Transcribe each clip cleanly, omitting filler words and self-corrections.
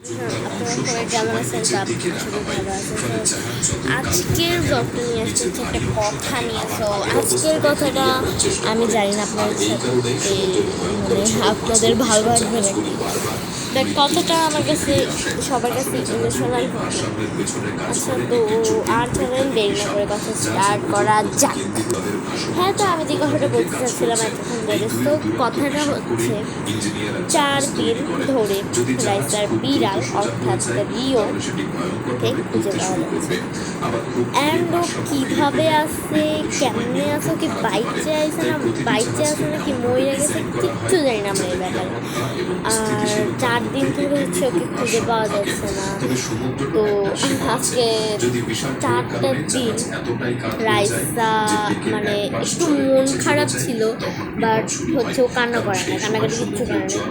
আপনারা সবাই কেমন আছেন? তো আপনি খুবই ভালো আছেন। তো আজকের ব্লগটা নিয়ে আসতে হচ্ছে একটা কথা নিয়ে। তো আজকের কথাটা আমি জানি না আপনাদের সাথে আপনাদের ভালো লাগবে নাকি। বাট কথাটা আমার কাছে সবার কাছে ইমোশনাল হবে। আচ্ছা, তো আর চলেন দেরি না করে কথা স্টার্ট করা যাক। হ্যাঁ, তো আমি যে কথাটা বলতে চাচ্ছিলাম এতক্ষণ ধরে, তো কথাটা হচ্ছে 4 দিন ধরে রাইসার বিড়াল অর্থাৎ রিওকে খুঁজে পাওয়া যাচ্ছে। অ্যান্ড ও কীভাবে আছে, কেমনে আছে, কি বাইচে আছে না বাইচে আছে নাকি মরে গেছে কিচ্ছু জানি না আমরা এই ব্যাপারে। আর 4 দিন ধরে হচ্ছে ওকে খুঁজে পাওয়া যাচ্ছে না। তো আজকে 4টা দিন রাইসা মানে একটু মন খারাপ ছিল, বাট হচ্ছে ও কান্না করে না, কান্নাকাটি কিচ্ছু করে না।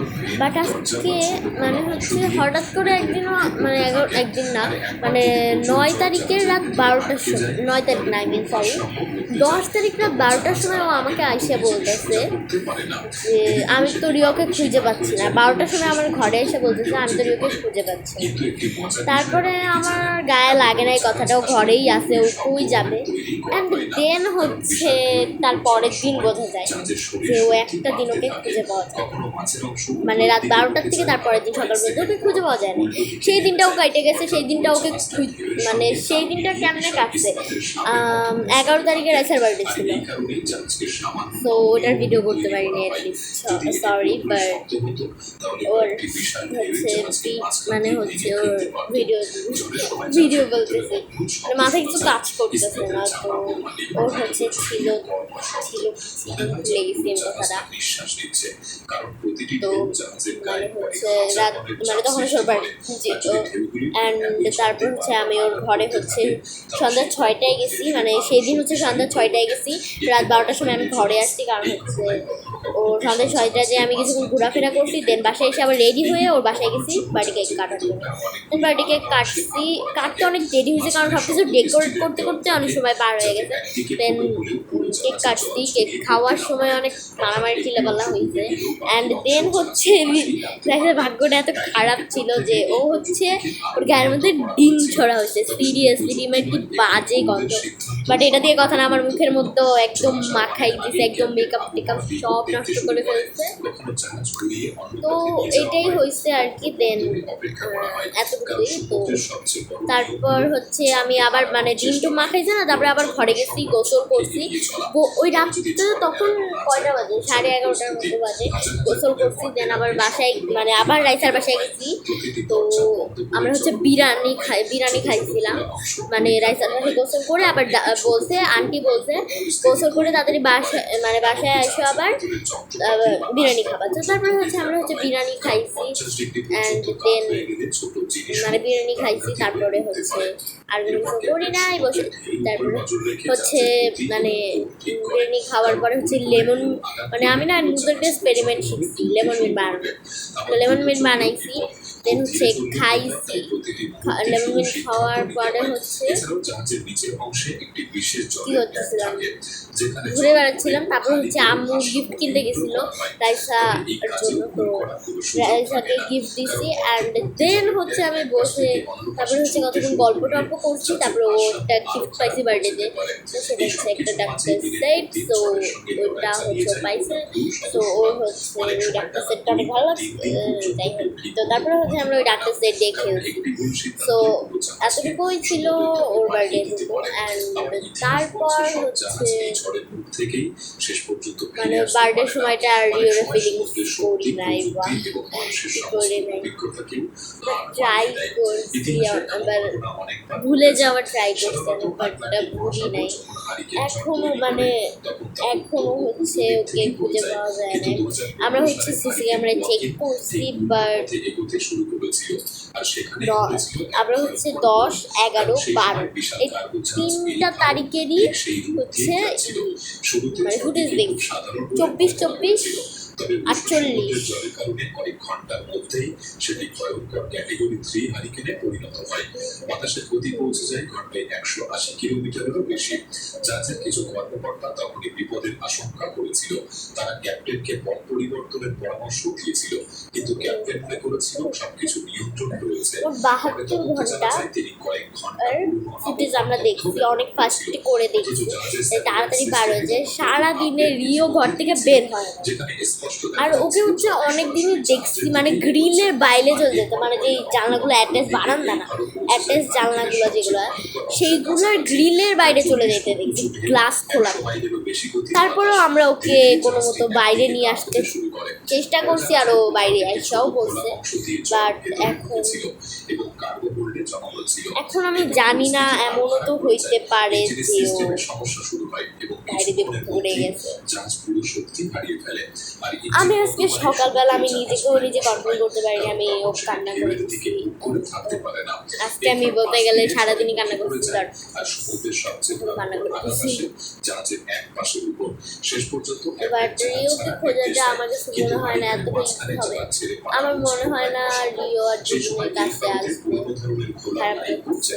বাট আজকে মানে হচ্ছে হঠাৎ করে একদিন মানে একদিন না, মানে 9 তারিখের রাত 12টার সময়, 9 তারিখ না, সরি 10 তারিখ রাত 12টার সময় ও আমাকে আইসা বলতেছে যে আমি তো রিওকে খুঁজে পাচ্ছি না। 12টার সময় আমার ঘরে এসে বলতেছে আমি তো রিওকে খুঁজে পাচ্ছি না। তারপরে আমার গায়ে লাগে না এই কথাটা, ও ঘরেই আছে, ও কই যাবে। অ্যান্ড দেন হচ্ছে তার পরের দিন বোঝা যায় যে ও একটা দিন ওকে খুঁজে পাওয়া যায়, মানে রাত 12টার থেকে তারপরের দিন সকাল পর্যন্ত ওকে খুঁজে পাওয়া যায় না। সেই দিনটাও কেটে গেছে, সেই দিনটা ওকে মানে সেই দিনটা কেমনে কাটছে, 11 তারিখে রাইসার বার্থডে ছিল। তো ওটার ভিডিও করতে পারিনি অ্যাটলিস্ট, সরি। বাট ওর হচ্ছে মানে হচ্ছে ওর ভিডিও বলতেছে মানে মাথায় কিছু কাজ করতেছে না। তো ওর হচ্ছে ছিল ভুলে গেছি কথাটা। তো মানে হচ্ছে রাত মানে তখন সবার যেত। অ্যান্ড তারপর হচ্ছে আমি ওর ঘরে হচ্ছে সন্ধ্যা 6টায় গেছি, মানে সেই দিন হচ্ছে সন্ধ্যা 6টায় গেছি, রাত 12টার সময় আমি ঘরে আসছি। কারণ হচ্ছে ওর সন্ধ্যা 6টায় যে আমি কিছুক্ষণ ঘোরাফেরা করছি, দেন বাসায় এসে আবার রেডি হয়ে ওর বাসায় গেছি বার্থডে কেক কাটার জন্য। দেন বার্থডে কেক কাটতে অনেক দেরি হয়েছে, কারণ সব কিছু ডেকোরেট করতে করতে অনেক সময় পার হয়ে গেছে। দেন কেক কাটছি, কেক খাওয়ার সময় অনেক মারামারি চিল্লাপাল্লা হয়েছে। অ্যান্ড দেন হচ্ছে ভাগ্যটা এত খারাপ ছিল যে ও হচ্ছে ওর গায়ের মধ্যে ডিম ছড়া হয়েছে। সিরিয়াসলি ডিমের কি বাজে গন্ধ। বাট এটা দিয়ে কথা না, আমার মুখের মধ্যেও একদম মাখাই দিছে, একদম মেকআপ টেকআপ সব নষ্ট করে ফেলছে। তো এটাই হয়েছে আর কি। দেন এতটুকুই। তো তারপর হচ্ছে আমি আবার মানে ডিমটু মাখাইছে না, তারপরে আবার ঘরে গেছি, গোসল করছি। ওই রাত্রিতে তখন কয়টা বাজে, 11:30টার মতো বাজে। গোসল করছি, দেন আবার বাসায় মানে আবার রাইসার বাসায় গেছি। তো আমরা হচ্ছে বিরিয়ানি খাইছিলাম, মানে রাইসার বাসায় গোসল করে আবার বলছে আন্টি বলছে গোসল করে তাড়াতাড়ি বাসায় এসে আবার বিরিয়ানি খাবার। তো তারপরে হচ্ছে আমরা হচ্ছে বিরিয়ানি খাইছি। অ্যান্ড দেন মানে বিরিয়ানি খাইছি, তারপরে হচ্ছে আর কিছু করি নাই বসে। তারপরে হচ্ছে মানে বিরিয়ানি খাওয়ার পরে হচ্ছে লেমন, মানে আমি না নতুন একটা এক্সপেরিমেন্ট শিখছি লেমন মিট বানানো। তো লেমন মিট বানাইছি, দেন হচ্ছে খাইছি। লেমন মিট খাওয়ার পরে হচ্ছে কি হচ্ছিলাম, ঘুরে বেড়াচ্ছিলাম। তারপর হচ্ছে আম্মু গিফট কিনতে গেছিলো রাইসার জন্য, তো রাইসাকে গিফট দিছি। অ্যান্ড দেন হচ্ছে আমি বসে তারপরে হচ্ছে কতক্ষণ গল্প টল্প করছি। তারপরে ও একটা গিফট পাইছি বার্থডেতে, তো সেটা হচ্ছে একটা ডাক্তার সেট। তো ওইটা হচ্ছে পাইছে। তো ওর হচ্ছে ওই ডাক্তার সেটটা অনেক ভালো লাগছে, যাই হোক। তো তারপরে হচ্ছে আমরা ওই ডাক্তার সেট দিয়ে খেলছি। তো এতটুকুই ছিল ওর বার্থডে টুকু। অ্যান্ড তারপর হচ্ছে মানে বার্থডে সময়টা আর রিওরে ফিলিংস করি নাই বা করে নাই, ট্রাই করছি আবার ভুলে যাওয়ার ট্রাই করছি, বাট ভুলি নাই এখনো। মানে এখনো হচ্ছে ওকে খুঁজে পাওয়া যায় না। আমরা হচ্ছে সিসি ক্যামেরায় চেক করছি, বাট আমরা হচ্ছে 10, 11, 12 এই 3টা তারিখেরই হচ্ছে মানে ফুটেজ দেখছি। 24, 48 কয়েক ঘন্টার মধ্যেই সেটি ভয়ঙ্কর ক্যাটেগরি 3 হারিকেনে পরিণত হয়। বাতাসের গতি পৌঁছে যায় ঘন্টায় 180 কিলোমিটারেরও বেশি। যার কিছু কর্মকর্তা তখনই বিপদের আশঙ্কা করেছিল। তারা ক্যাপ্টেনকে পথ পরিবর্তনের পরামর্শ দিয়েছিল, কিন্তু ক্যাপ্টেন মনে করেছিল সবকিছু নিয়ন্ত্রণে রয়েছে। মোট 72 ঘন্টা ফুটেজ আমরা দেখছি, অনেক ফাস্টে করে দেখছি, তাড়াতাড়ি পার হয়ে যায়। সারাদিনে রিও ঘর থেকে বের হয় না। আর ওকে হচ্ছে অনেক দিনই দেখছি মানে গ্রিলের বাইরে চলে যেত, মানে যে জানলাগুলো অ্যাটাচ বারান্দা না, অ্যাটাচ জানলাগুলো যেগুলো সেইগুলোর গ্রিলের বাইরে চলে যেতে দেখছি, গ্লাস খোলা। তারপরেও আমরা ওকে কোনো মতো বাইরে নিয়ে আসতে চেষ্টা করছি, আরও বাইরে আসাও বলছে। বাট এখন আমি জানি না, এমনও তো হইতে পারে যে ও বাইরে দিয়ে পড়ে গেছে। আমি আজকে সকালবেলা আমি নিজেকেও নিজে কন্ট্রোল করতে পারিনি, আমি ও কান্না করে দিচ্ছি। আজকে আমি বলতে গেলে সারাদিনই কান্না করছি, তার কান্না করতেছি। এবার রিওকে খোঁজাটা আমার কাছে মনে হয় না এত বেশি হবে। আমার মনে হয় না রিও আর জীবনের কাছে আসবে। খারাপ লাগছে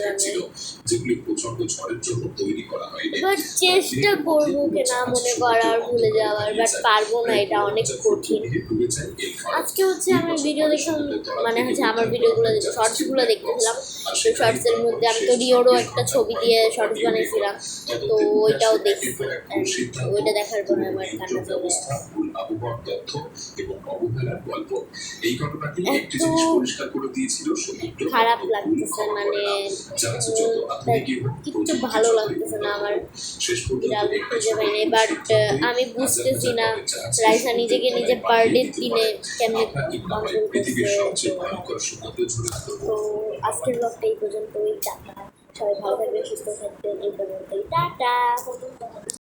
এবার চেষ্টা করবো ওকে না মনে করার, ভুলে যাওয়ার, বাট পারবো না, এটা অনেক কঠিন। আজকে হচ্ছে আমি ভিডিও দেখলাম, মানে হচ্ছে আমার ভিডিওগুলো শর্টসগুলো দেখতেছিলাম, তো শর্টসের মধ্যে আমি তো রিওরও একটা ছবি দিয়ে শর্টস বানিয়েছিলাম, তো ওইটাও দেখছি। ওইটা দেখার পরে আমার কান্না চলে আসে। এত খারাপ লাগতেছে, মানে কিচ্ছু ভালো লাগতেছে না আমার, বিড়াল খুঁজে পাইনি। বাট আমি বুঝতেছি না রাইসা নিজেকে নিজে বার্থডের দিনে কেমনি কন্ট্রোল করছে। তো আজকের ব্লগটা এই পর্যন্তই। টাটা, সবাই ভালো থাকবে, সুস্থ থাকবে, এই পর্যন্তই, টাটা।